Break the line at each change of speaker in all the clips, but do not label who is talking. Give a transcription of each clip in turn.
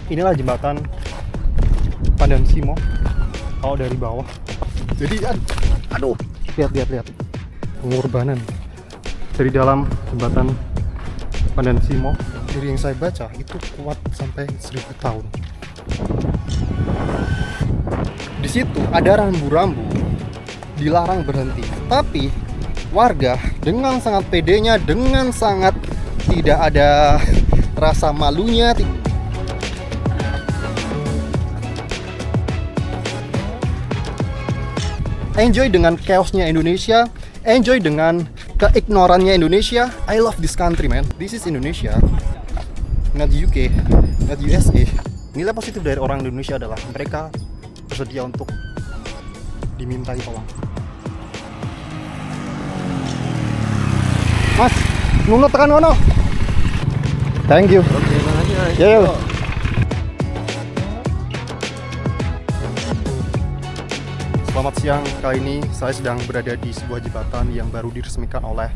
Inilah jembatan Pandan Simo kalau dari bawah. Jadi aduh, lihat pengorbanan dari dalam jembatan Pandan Simo. Dari yang saya baca itu kuat sampai 1000 tahun. Di situ ada rambu-rambu dilarang berhenti, tapi warga dengan sangat pedenya, dengan sangat tidak ada rasa malunya, enjoy dengan chaosnya Indonesia, enjoy dengan keignorannya Indonesia. I love this country, man. This is Indonesia, not UK, not USA. Nilai positif dari orang Indonesia adalah mereka bersedia untuk dimintai tolong. Mas, nunut tekan ngono. Thank you.
Oke, bang aja.
Ya. Selamat siang, kali ini saya sedang berada di sebuah jembatan yang baru diresmikan oleh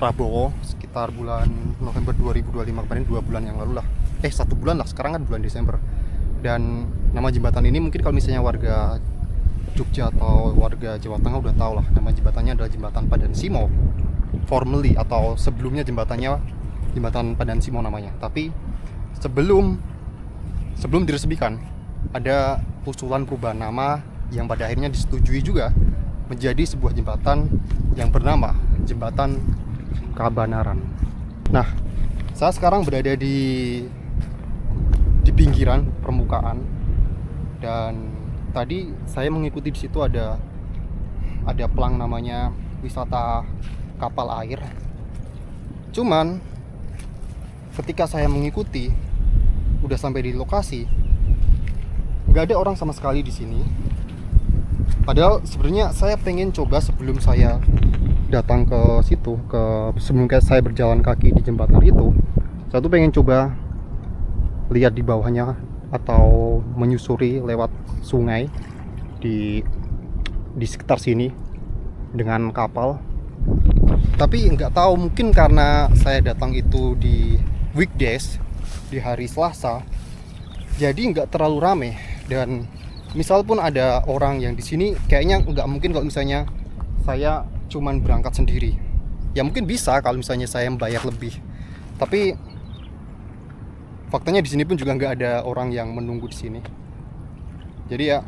Prabowo sekitar bulan November 2025 kemarin, 2 bulan yang lalu lah. 1 bulan lah, sekarang kan bulan Desember. Dan nama jembatan ini mungkin kalau misalnya warga Jogja atau warga Jawa Tengah udah tahu lah, nama jembatannya adalah Jembatan Pandan Simo. Formally atau sebelumnya jembatannya Jembatan Pandan Simo namanya. Tapi sebelum diresmikan ada usulan perubahan nama yang pada akhirnya disetujui juga menjadi sebuah jembatan yang bernama Jembatan Kabanaran. Nah, saya sekarang berada di pinggiran permukaan, dan tadi saya mengikuti di situ ada pelang namanya wisata kapal air. Cuman ketika saya mengikuti udah sampai di lokasi, nggak ada orang sama sekali di sini. Padahal sebenarnya saya pengen coba sebelum saya datang ke situ, sebelum saya berjalan kaki di jembatan itu, saya tuh pengen coba lihat di bawahnya atau menyusuri lewat sungai di sekitar sini dengan kapal. Tapi nggak tahu, mungkin karena saya datang itu di weekdays, di hari Selasa, jadi nggak terlalu rame. Dan misal pun ada orang yang di sini, kayaknya nggak mungkin kalau misalnya saya cuman berangkat sendiri. Ya mungkin bisa kalau misalnya saya membayar lebih, tapi faktanya di sini pun juga nggak ada orang yang menunggu di sini. Jadi ya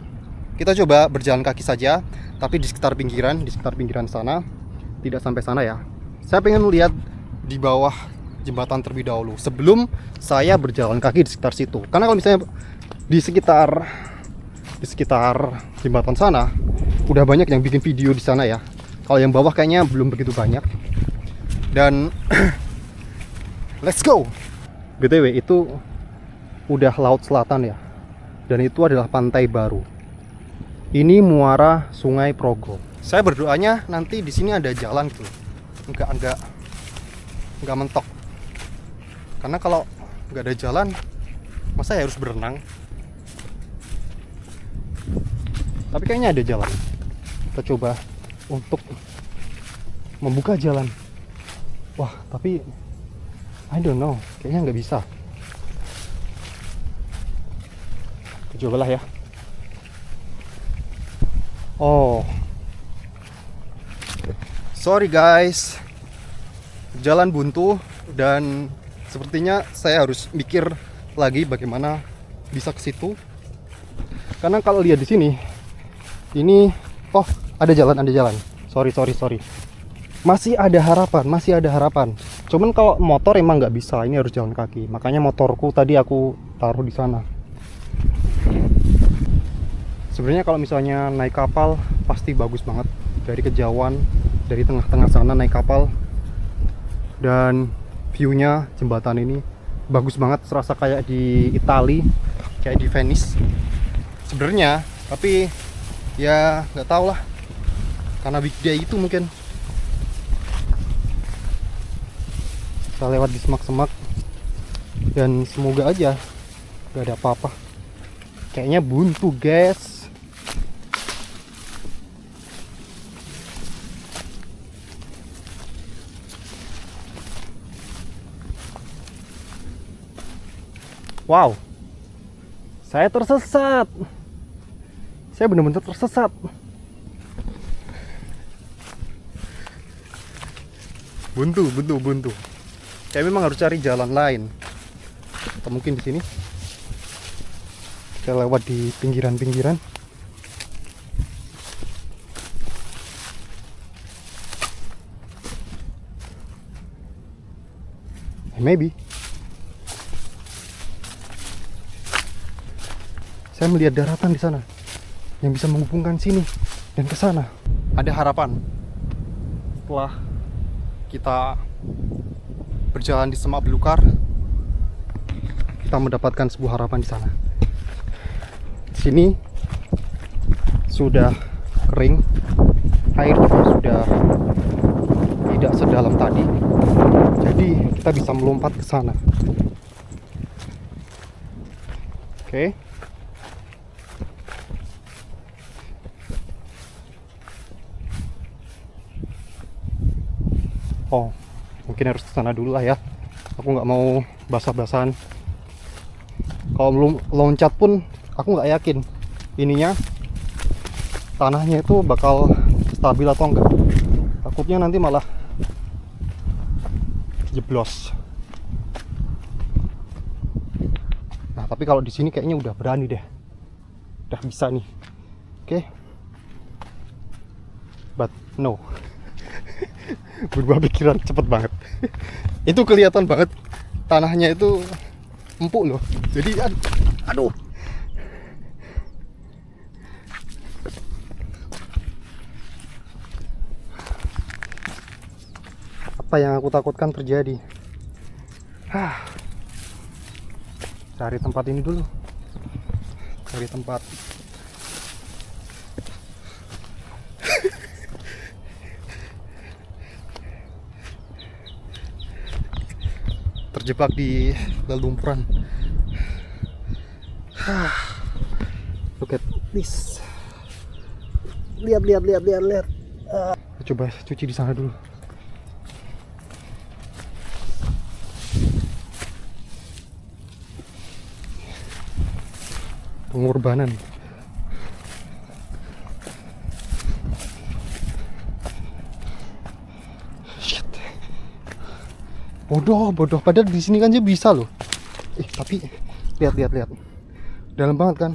kita coba berjalan kaki saja, tapi di sekitar pinggiran sana, tidak sampai sana ya. Saya pengen lihat di bawah jembatan terlebih dahulu sebelum saya berjalan kaki di sekitar situ. Karena kalau misalnya di sekitar jembatan sana udah banyak yang bikin video di sana ya. Kalau yang bawah kayaknya belum begitu banyak. Dan let's go. BTW itu udah laut selatan ya. Dan itu adalah pantai baru. Ini muara Sungai Progo. Saya berdoanya nanti di sini ada jalan gitu. Enggak mentok. Karena kalau nggak ada jalan, masa ya harus berenang? Tapi kayaknya ada jalan. Kita coba untuk membuka jalan. Wah, tapi I don't know, kayaknya nggak bisa. Kita cobalah ya. Oh, sorry guys, jalan buntu dan sepertinya saya harus mikir lagi bagaimana bisa ke situ. Karena kalau lihat di sini, ini ada jalan. Sorry. Masih ada harapan. Cuman kalau motor emang nggak bisa, ini harus jalan kaki. Makanya motorku tadi aku taruh di sana. Sebenarnya kalau misalnya naik kapal pasti bagus banget. Dari kejauhan, dari tengah-tengah sana naik kapal, dan view-nya jembatan ini bagus banget, serasa kayak di Itali, kayak di Venice sebenarnya. Tapi ya nggak tahu lah, karena weekday itu mungkin. Kita lewat di semak-semak dan semoga aja nggak ada apa-apa. Kayaknya buntu guys. Wow, Saya tersesat. Saya benar-benar tersesat. Buntu. Saya memang harus cari jalan lain. Atau mungkin di sini. Kita lewat di pinggiran-pinggiran. Maybe. Saya melihat daratan di sana yang bisa menghubungkan sini dan ke sana. Ada harapan. Setelah kita berjalan di semak belukar, kita mendapatkan sebuah harapan di sana. Di sini sudah kering, air juga sudah tidak sedalam tadi. Jadi kita bisa melompat ke sana. Oke. Oh, mungkin harus ke sana dulu lah ya. Aku nggak mau basah-basahan. Kalau belum loncat pun, aku nggak yakin ininya tanahnya itu bakal stabil atau enggak. Takutnya nanti malah jeblos. Nah, tapi kalau di sini kayaknya udah berani deh. Udah bisa nih. Oke. But no. Berubah pikiran cepet banget. Itu kelihatan banget tanahnya itu empuk loh. Jadi aduh. Apa yang aku takutkan terjadi. Cari tempat ini dulu. Cari tempat. Terjebak di lelumpuran. Look at this. Lihat. Coba cuci di sana dulu. Pengorbanan. Shit. Bodoh. Padahal di sini kan aja bisa loh. Tapi lihat. Dalam banget kan?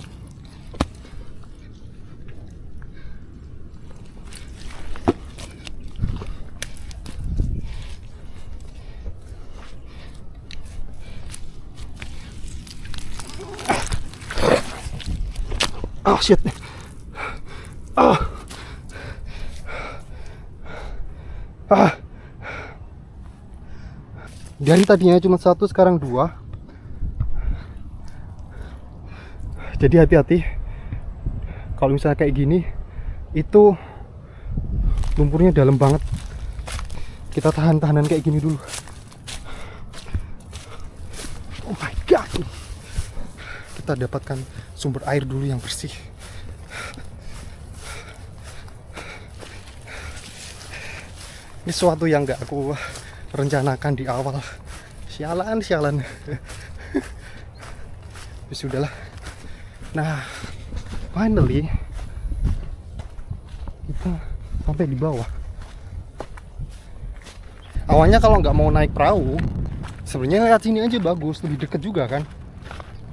Oh shit. Dari tadinya cuma 1, sekarang 2. Jadi hati-hati. Kalau misalnya kayak gini, itu lumpurnya dalam banget. Kita tahan-tahanan kayak gini dulu. Oh my god. Kita dapatkan sumber air dulu yang bersih. Ini sesuatu yang gak aku rencanakan di awal. Sialan. Tapi sudahlah. Nah, finally kita sampai di bawah. Awalnya kalau nggak mau naik perahu, sebenarnya lihat sini aja bagus, lebih deket juga kan.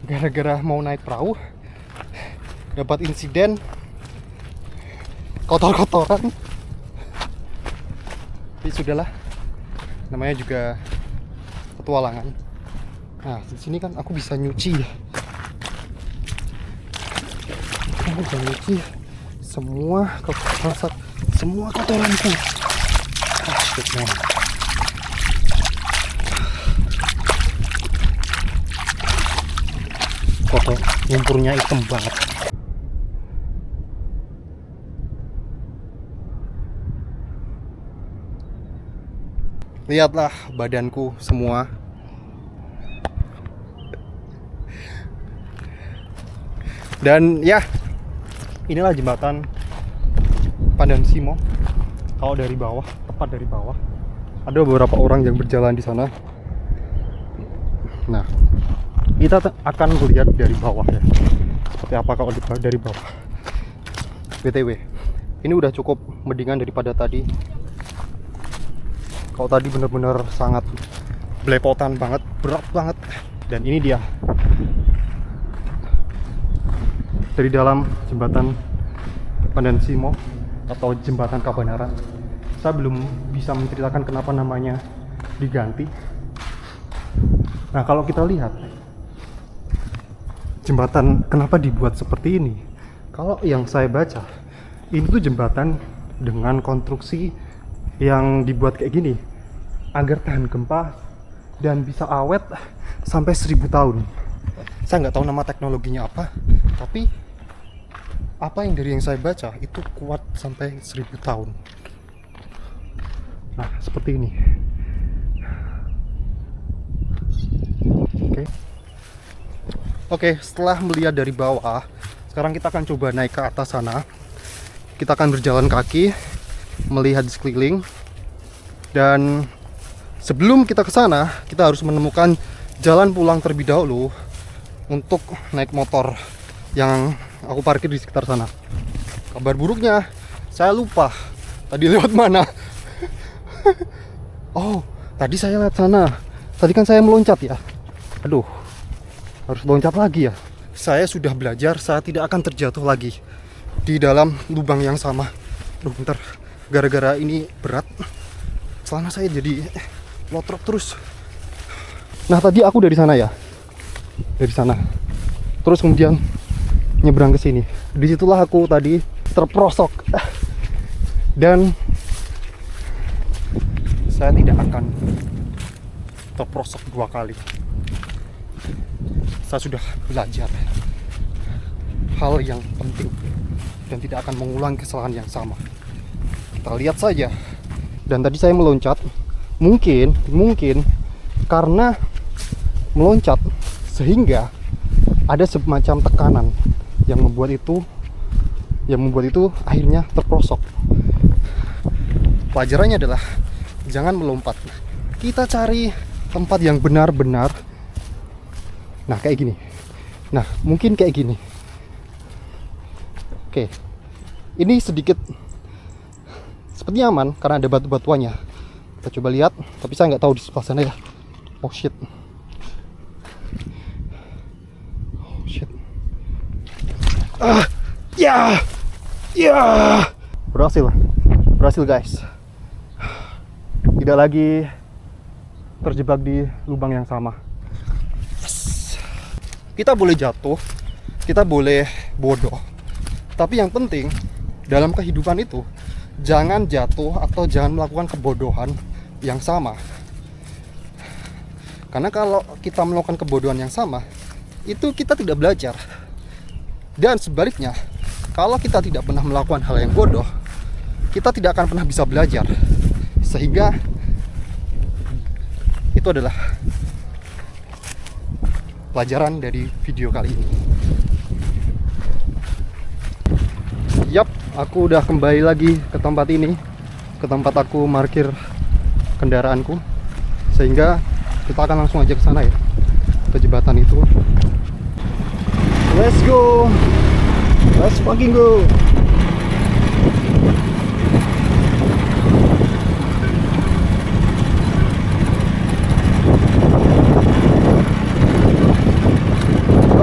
Gara-gara mau naik perahu, dapat insiden kotor-kotoran. Tapi sudahlah, namanya juga petualangan. Nah, di sini kan aku bisa nyuci. Aku bisa nyuci semua kotoranku. Shit, man. Kotor, lumpurnya hitam banget. Lihatlah badanku semua. Dan ya, inilah jembatan Pandan Simo. Kalau dari bawah, tepat dari bawah, ada beberapa orang yang berjalan di sana. Nah, kita akan melihat dari bawah ya. seperti apa kalau dari bawah. BTW, ini udah cukup mendingan daripada tadi. Kalau tadi bener-bener sangat belepotan banget, berat banget. Dan ini dia dari dalam jembatan Pandaan-Simo atau jembatan Kabanaran. Saya belum bisa menceritakan kenapa namanya diganti. Nah, kalau kita lihat jembatan kenapa dibuat seperti ini, kalau yang saya baca, ini tuh jembatan dengan konstruksi yang dibuat kayak gini agar tahan gempa dan bisa awet sampai 1000 tahun. Saya nggak tahu nama teknologinya apa, tapi apa yang dari yang saya baca itu kuat sampai 1000 tahun. Nah, seperti ini. Oke, setelah melihat dari bawah, sekarang kita akan coba naik ke atas sana. Kita akan berjalan kaki, melihat di sekeliling. Dan sebelum kita ke sana, kita harus menemukan jalan pulang terlebih dahulu untuk naik motor yang aku parkir di sekitar sana. Kabar buruknya, saya lupa tadi lewat mana. Oh, tadi saya lewat sana. Tadi kan saya meloncat ya. Aduh, harus loncat lagi ya. Saya sudah belajar, saya tidak akan terjatuh lagi di dalam lubang yang sama. Aduh, bentar, gara-gara ini berat, celana saya jadi lotrok terus. Nah, tadi aku dari sana ya, dari sana, terus kemudian nyebrang ke sini. Disitulah aku tadi terperosok, dan saya tidak akan terperosok 2 kali. Saya sudah belajar hal yang penting dan tidak akan mengulang kesalahan yang sama. Kita lihat saja. Dan tadi saya meloncat, mungkin karena meloncat sehingga ada semacam tekanan yang membuat itu akhirnya terperosok. Pelajarannya adalah jangan melompat. Kita cari tempat yang benar-benar. Nah, kayak gini. Nah, mungkin kayak gini. Oke. Ini sedikit seperti aman karena ada batu-batuannya. Kita coba lihat, tapi saya nggak tahu di sebelah sana ya. Oh shit. Oh shit. Ya. Berhasil guys. Tidak lagi terjebak di lubang yang sama. Kita boleh jatuh, kita boleh bodoh, tapi yang penting dalam kehidupan itu jangan jatuh atau jangan melakukan kebodohan yang sama. Karena kalau kita melakukan kebodohan yang sama, itu kita tidak belajar. Dan sebaliknya, kalau kita tidak pernah melakukan hal yang bodoh, kita tidak akan pernah bisa belajar. Sehingga itu adalah pelajaran dari video kali ini. Yap, aku udah kembali lagi ke tempat ini, ke tempat aku parkir kendaraanku. Sehingga kita akan langsung aja ke sana ya, ke jembatan itu. Let's go, let's fucking go.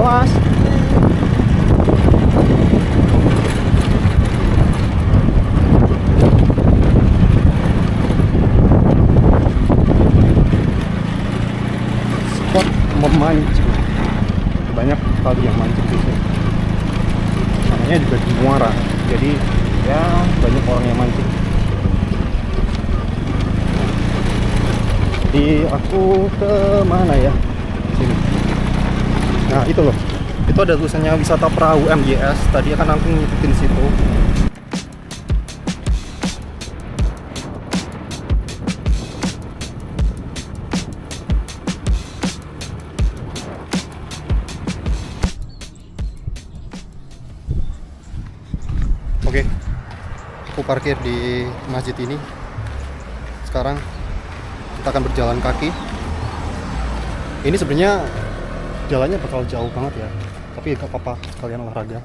Mas. Spot memancing. Banyak sekali yang mancing di sini. Namanya juga di Muara. Jadi ya banyak orang yang mancing. Jadi aku ke mana ya? Sini. Nah, itu loh. Itu ada tulisannya wisata perahu MYS. Tadi akan aku ngikutin situ. Oke. Aku parkir di masjid ini. Sekarang kita akan berjalan kaki. Ini sebenarnya jalannya bakal jauh banget ya, Tapi gak apa-apa, kalian olahraga,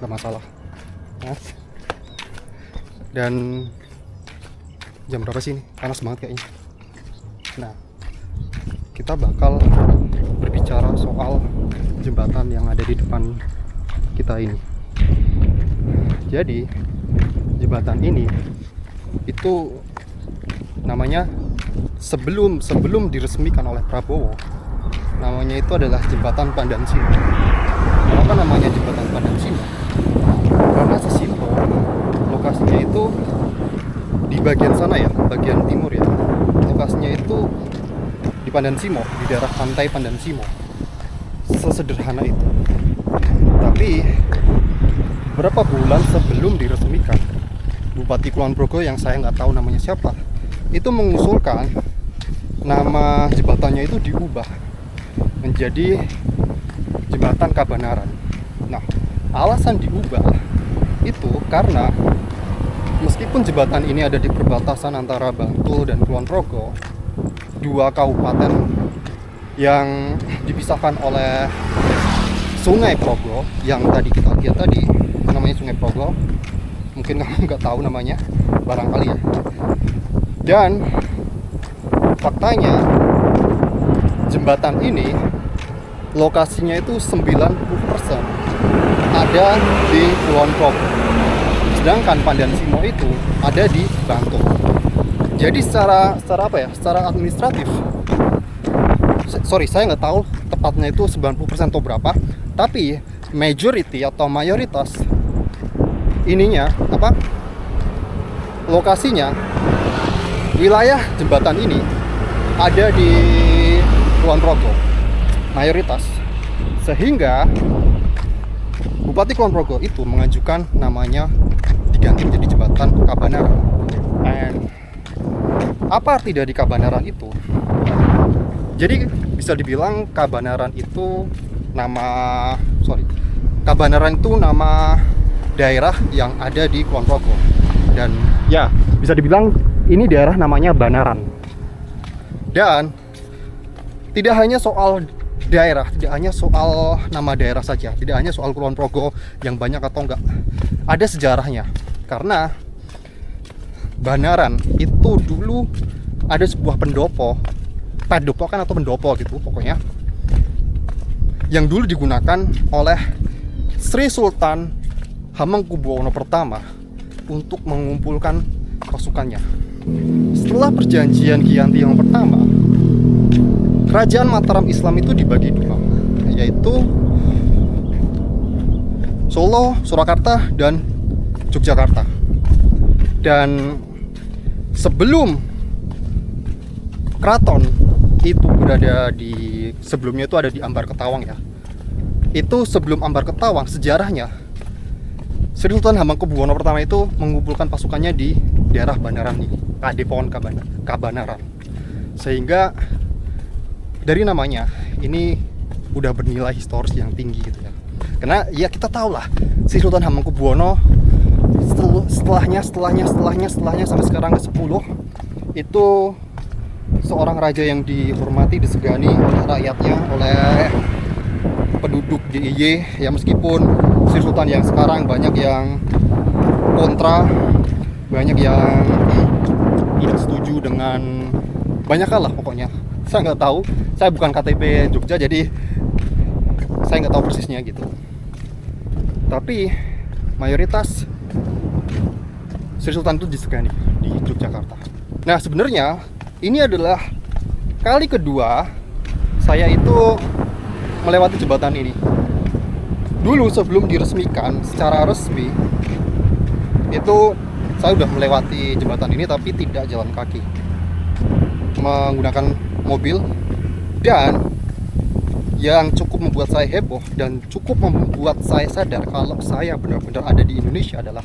gak masalah. Nah, dan jam berapa sih ini? Panas banget kayaknya. Nah, kita bakal berbicara soal jembatan yang ada di depan kita ini. Jadi jembatan ini itu namanya sebelum diresmikan oleh Prabowo, namanya itu adalah jembatan Pandan Simo. Kenapa namanya jembatan Pandan Simo? Karena sesimpel lokasinya itu di bagian sana ya, bagian timur ya. Lokasinya itu di Pandan Simo, di daerah pantai Pandan Simo. Sesederhana itu. Tapi berapa bulan sebelum diresmikan, Bupati Kulon Progo yang saya nggak tahu namanya siapa, itu mengusulkan nama jembatannya itu diubah menjadi jembatan Kabanaran. Nah, alasan diubah itu karena meskipun jembatan ini ada di perbatasan antara Bantul dan Kulon Progo, dua kabupaten yang dipisahkan oleh Sungai Progo yang tadi kita lihat tadi, namanya Sungai Progo. Mungkin kamu nggak tahu namanya, barangkali ya. Dan faktanya jembatan ini lokasinya itu 90% ada di Kulon Progo, sedangkan Pandan Simo itu ada di Bantul. Jadi secara apa ya? Secara administratif, saya nggak tahu tepatnya itu 90% atau berapa, tapi majority atau mayoritas ininya lokasinya, wilayah jembatan ini ada di Kulon Progo mayoritas, sehingga Bupati Kulon Progo itu mengajukan namanya diganti menjadi jembatan Kabanaran. And apa arti dari Kabanaran itu? Jadi bisa dibilang Kabanaran itu nama daerah yang ada di Kulon Progo. Dan ya, bisa dibilang ini daerah namanya Banaran. Dan tidak hanya soal daerah, tidak hanya soal nama daerah saja, tidak hanya soal Kulon Progo yang banyak atau enggak. Ada sejarahnya. Karena Banaran itu dulu ada sebuah padepokan atau pendopo gitu pokoknya, yang dulu digunakan oleh Sri Sultan Hamengkubuwono pertama untuk mengumpulkan pasukannya. Setelah perjanjian Giyanti yang pertama, kerajaan Mataram Islam itu dibagi dua, yaitu Solo, Surakarta, dan Yogyakarta. Dan sebelum keraton itu berada di, sebelumnya itu ada di Ambar Ketawang ya. Itu sebelum Ambar Ketawang, sejarahnya Sri Sultan Hamengkubuwono pertama itu mengumpulkan pasukannya di daerah Banaran ini, Padepokan Kabanaran. Sehingga dari namanya ini udah bernilai historis yang tinggi gitu ya. Karena ya kita tahu lah, Sri Sultan Hamengkubuwono setelahnya sampai sekarang ke-10 itu seorang raja yang dihormati, disegani oleh rakyatnya, oleh penduduk DIY ya. Meskipun Sri Sultan yang sekarang banyak yang kontra, banyak yang tidak setuju dengan banyak hal lah pokoknya. Saya nggak tahu, saya bukan KTP Jogja jadi saya nggak tahu persisnya gitu. Tapi mayoritas Sri Sultan itu disegani di Yogyakarta. Nah, sebenarnya ini adalah kali kedua saya itu melewati jembatan ini. Dulu sebelum diresmikan secara resmi itu saya udah melewati jembatan ini, tapi tidak jalan kaki, menggunakan mobil. Dan yang cukup membuat saya heboh dan cukup membuat saya sadar kalau saya benar-benar ada di Indonesia adalah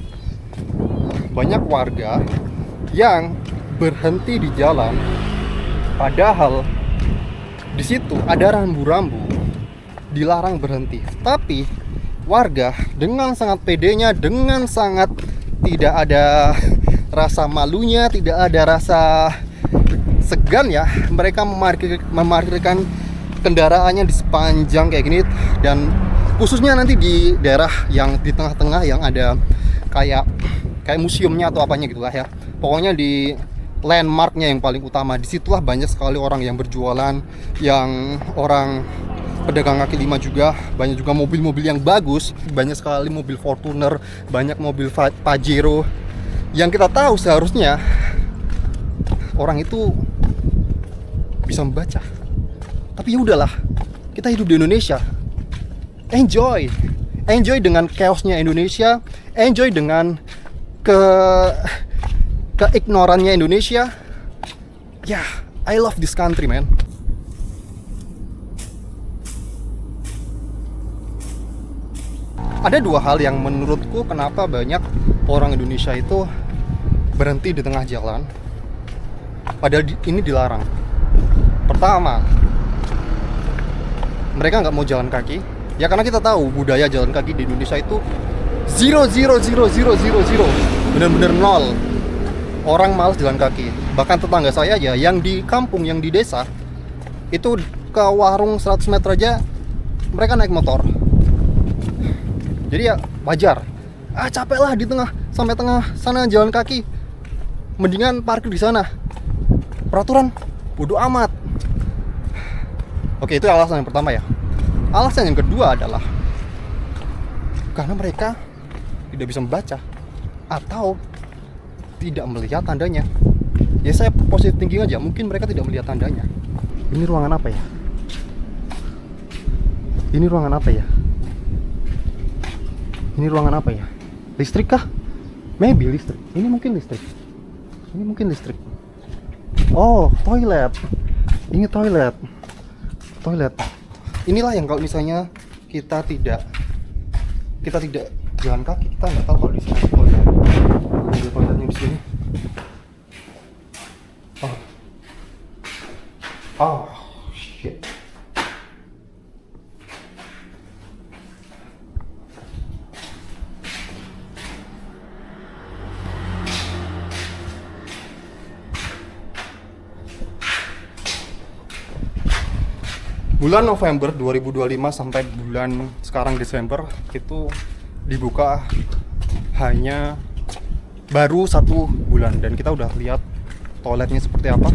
banyak warga yang berhenti di jalan, padahal di situ ada rambu-rambu dilarang berhenti. Tapi warga dengan sangat pedenya, dengan sangat tidak ada rasa malunya, tidak ada rasa segan ya, mereka memarkirkan kendaraannya di sepanjang kayak gini dan khususnya nanti di daerah yang di tengah-tengah yang ada kayak museumnya atau apanya gitulah ya. Pokoknya di landmarknya yang paling utama, disitulah banyak sekali orang yang berjualan, yang orang pedagang kaki lima juga, banyak juga mobil-mobil yang bagus, banyak sekali mobil Fortuner, banyak mobil Pajero, yang kita tahu seharusnya orang itu bisa membaca. Tapi ya udahlah, kita hidup di Indonesia, enjoy dengan chaosnya Indonesia, enjoy dengan keignorannya Indonesia. Yeah, I love this country, man. Ada dua hal yang menurutku kenapa banyak orang Indonesia itu berhenti di tengah jalan, padahal ini dilarang. Pertama, mereka nggak mau jalan kaki. Ya karena kita tahu budaya jalan kaki di Indonesia itu zero, bener-bener nol. Orang malas jalan kaki. Bahkan tetangga saya aja yang di kampung, yang di desa, itu ke warung 100 meter aja mereka naik motor. Jadi ya wajar. Capek lah di tengah, sampai tengah sana jalan kaki. Mendingan parkir di sana. Peraturan bodo amat. Oke, itu alasan yang pertama ya. Alasan yang kedua adalah karena mereka tidak bisa membaca atau tidak melihat tandanya. Ya saya positive thinking aja, mungkin mereka tidak melihat tandanya. Ini ruangan apa ya? Ini ruangan apa ya? Ini ruangan apa ya? Listrik kah? Maybe listrik. Ini mungkin listrik. Ini mungkin listrik. Oh, toilet. Ini toilet. Toilet. Inilah yang kalau misalnya kita tidak jalan kaki, kita nggak tahu kalau di sini ada toilet. Ada toiletnya di sini. Oh, shit. Bulan November 2025 sampai bulan sekarang Desember itu dibuka hanya baru 1 bulan, dan kita udah lihat toiletnya seperti apa.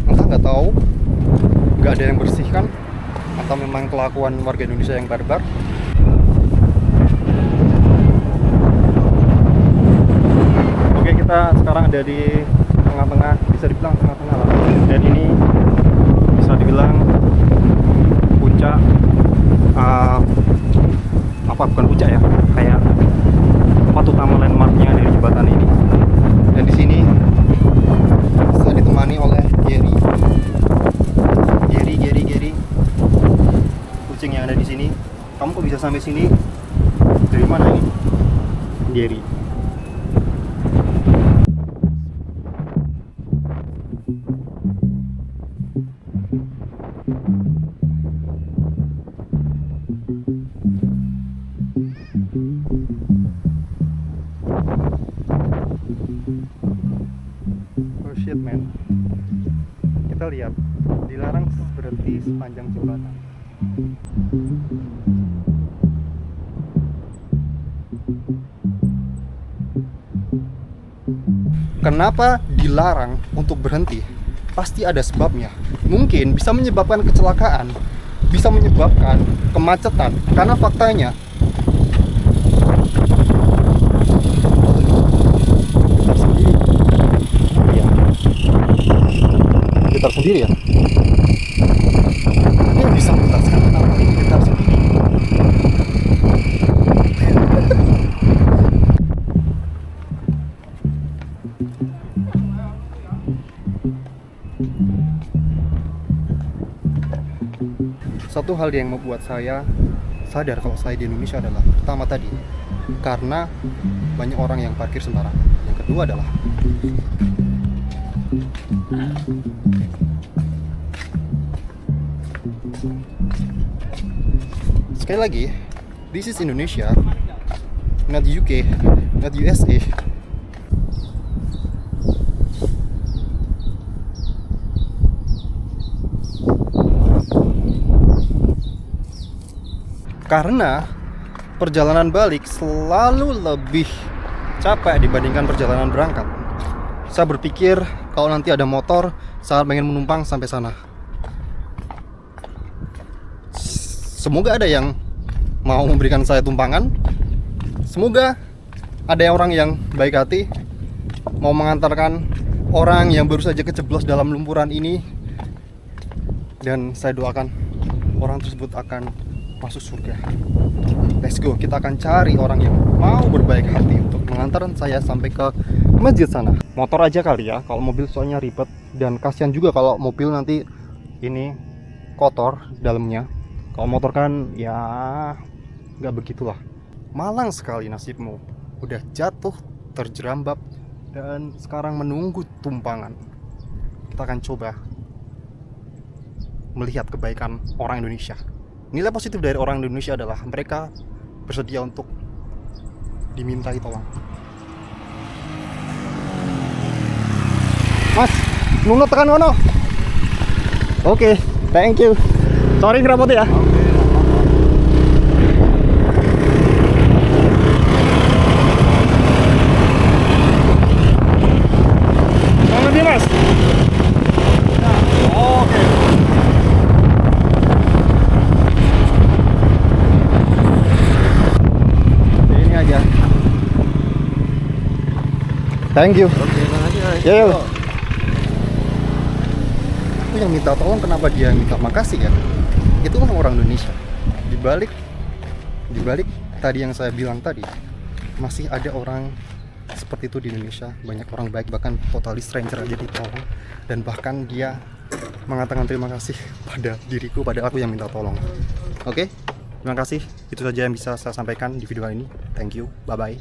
Entah, nggak tahu, nggak ada yang bersihkan atau memang kelakuan warga Indonesia yang barbar. Oke, kita sekarang ada di tengah-tengah, bisa dibilang tengah-tengah lah, dan ini bisa dibilang puncak bukan puncak ya, kayak tempat utama landmarknya dari jembatan ini. Dan di sini saya ditemani oleh Gary, kucing yang ada di sini. Kamu kok bisa sampai sini? Dari mana ini, Gary? Oh shit, man. Kita lihat, dilarang berhenti sepanjang jembatan. Kenapa dilarang untuk berhenti? Pasti ada sebabnya. Mungkin bisa menyebabkan kecelakaan, bisa menyebabkan kemacetan. Karena faktanya getar sendiri ya. Ini bisa menjelaskan kenapa ini getar sendiri. Satu hal yang membuat saya sadar kalau saya di Indonesia adalah, pertama tadi, karena banyak orang yang parkir sembarangan. Yang kedua adalah sekali lagi, this is Indonesia, not UK, not USA. Karena perjalanan balik selalu lebih capek dibandingkan perjalanan berangkat. Saya berpikir kalau nanti ada motor, saya pengen menumpang sampai sana. Semoga ada yang mau memberikan saya tumpangan. Semoga ada orang yang baik hati mau mengantarkan orang yang baru saja kejeblos dalam lumpuran ini, dan saya doakan orang tersebut akan masuk surga. Let's go, kita akan cari orang yang mau berbaik hati untuk mengantarkan saya sampai ke masjid sana. Motor aja kali ya, kalau mobil soalnya ribet, dan kasihan juga kalau mobil nanti ini kotor dalamnya. Kalau motor kan ya nggak begitulah. Malang sekali nasibmu, udah jatuh, terjerambab, dan sekarang menunggu tumpangan. Kita akan coba melihat kebaikan orang Indonesia. Nilai positif dari orang Indonesia adalah mereka bersedia untuk dimintai tolong. Mas, nunut tekan ngono. Oke, thank you. Sorry ngerapot ya. Mas. Oke. Ini aja. Thank you.
Oke, makasih.
Yo. Itu yang minta tolong, kenapa dia minta makasih ya? Itu kan orang Indonesia. Dibalik tadi yang saya bilang tadi, masih ada orang seperti itu di Indonesia. Banyak orang baik, bahkan totally stranger aja ditolong, dan bahkan dia mengatakan terima kasih pada diriku, pada aku yang minta tolong. Oke, terima kasih. Itu saja yang bisa saya sampaikan di video ini. Thank you, bye bye.